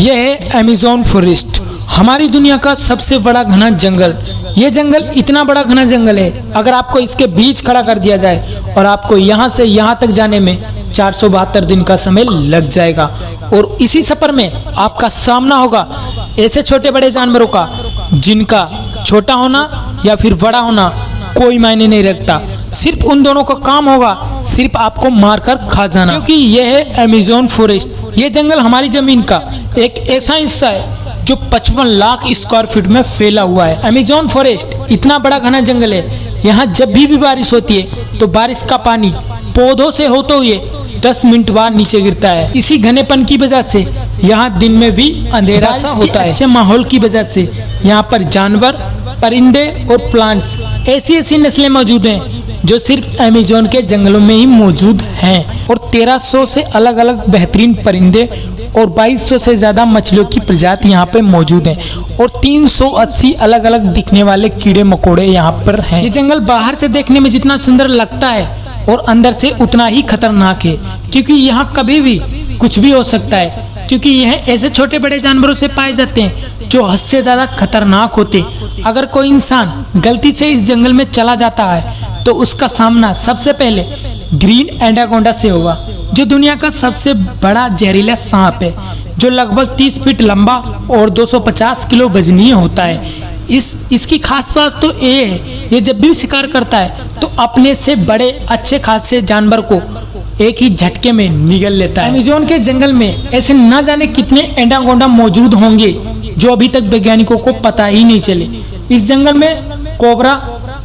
यह है Amazon forest, हमारी दुनिया का सबसे बड़ा घना जंगल। ये जंगल इतना बड़ा घना जंगल है, अगर आपको इसके बीच खड़ा कर दिया जाए और आपको यहाँ से यहाँ तक जाने में 472 दिन का समय लग जाएगा। और इसी सफर में आपका सामना होगा ऐसे छोटे बड़े जानवरों का जिनका छोटा होना या फिर बड़ा होना कोई मायने नहीं रखता। सिर्फ उन दोनों का काम होगा सिर्फ आपको मारकर खा जाना, क्योंकि यह है अमेज़न फॉरेस्ट। ये जंगल हमारी जमीन का एक ऐसा हिस्सा है जो 55 लाख स्क्वायर फीट में फैला हुआ है। अमेज़न फॉरेस्ट इतना बड़ा घना जंगल है, यहाँ जब भी बारिश होती है तो बारिश का पानी पौधों से होते हुए 10 मिनट बाद नीचे गिरता है। इसी घनेपन की वजह से यहाँ दिन में भी अंधेरा सा होता है। अच्छे माहौल की वजह से यहाँ पर जानवर, परिंदे और प्लांट्स ऐसी नस्लें मौजूद हैं जो सिर्फ अमेज़न के जंगलों में ही मौजूद हैं। और 1300 से अलग अलग बेहतरीन परिंदे और 2200 से ज़्यादा मछलियों की प्रजाति यहाँ पे मौजूद हैं और 380 अलग अलग दिखने वाले कीड़े मकोड़े यहाँ पर हैं। ये जंगल बाहर से देखने में जितना सुंदर लगता है और अंदर से उतना ही खतरनाक है, क्योंकि यहाँ कभी भी कुछ भी हो सकता है। क्योंकि यह ऐसे छोटे बड़े जानवरों से पाए जाते हैं जो हद से ज़्यादा खतरनाक होते। अगर कोई इंसान गलती से इस जंगल में चला जाता है तो उसका सामना सबसे पहले ग्रीन एनाकोंडा से होगा, जो दुनिया का सबसे बड़ा जहरीला सांप है, जो लगभग 30 फीट लंबा और 250 किलो वजनीय होता है। इसकी खास बात तो ये है, ये जब भी शिकार करता है तो अपने से बड़े अच्छे खासे जानवर को एक ही झटके में निगल लेता है। अमेज़न के जंगल में ऐसे न जाने कितने एनाकोंडा मौजूद होंगे जो अभी तक वैज्ञानिकों को पता ही नहीं चले। इस जंगल में कोबरा,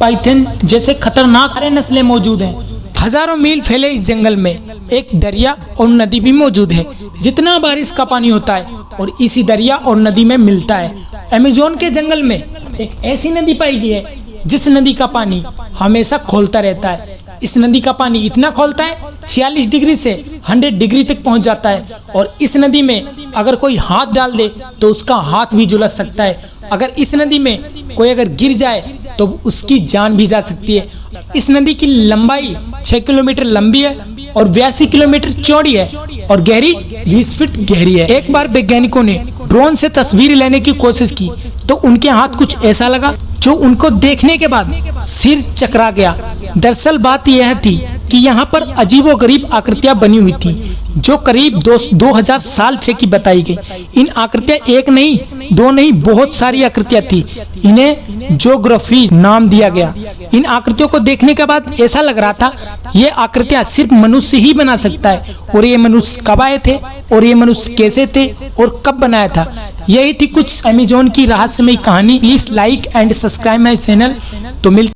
पाइथन जैसे खतरनाक नस्लें मौजूद हैं। हजारों मील फैले इस जंगल में एक दरिया और नदी भी मौजूद है। जितना बारिश का पानी होता है और इसी दरिया और नदी में मिलता है। अमेज़न के जंगल में एक ऐसी नदी पाई गई है जिस नदी का पानी हमेशा खौलता रहता है। इस नदी का पानी इतना खौलता है 46 डिग्री से 100 डिग्री तक पहुंच जाता है और इस नदी में अगर कोई हाथ डाल दे तो उसका हाथ भी झुलस सकता है। अगर इस नदी में कोई अगर गिर जाए तो उसकी जान भी जा सकती है। इस नदी की लंबाई 6 किलोमीटर लंबी है और 82 किलोमीटर चौड़ी है और गहरी 20 फीट गहरी है। एक बार वैज्ञानिकों ने ड्रोन से तस्वीर लेने की कोशिश की तो उनके हाथ कुछ ऐसा लगा जो उनको देखने के बाद सिर चकरा गया। दरअसल बात यह थी कि यहाँ पर अजीबोगरीब आकृतियां बनी हुई थी जो करीब 2000 साल से की बताई गई। इन आकृतियां एक नहीं, दो नहीं, बहुत सारी आकृतियां थी। इन्हें ज्योग्राफी नाम दिया गया। इन आकृतियों को देखने के बाद ऐसा लग रहा था ये आकृतियां सिर्फ मनुष्य ही बना सकता है। और ये मनुष्य कब आए थे और ये मनुष्य कैसे थे और कब बनाया था। यही थी कुछ अमेज़न की रहस्यमयी कहानी। Please like and subscribe my channel. तो मिलते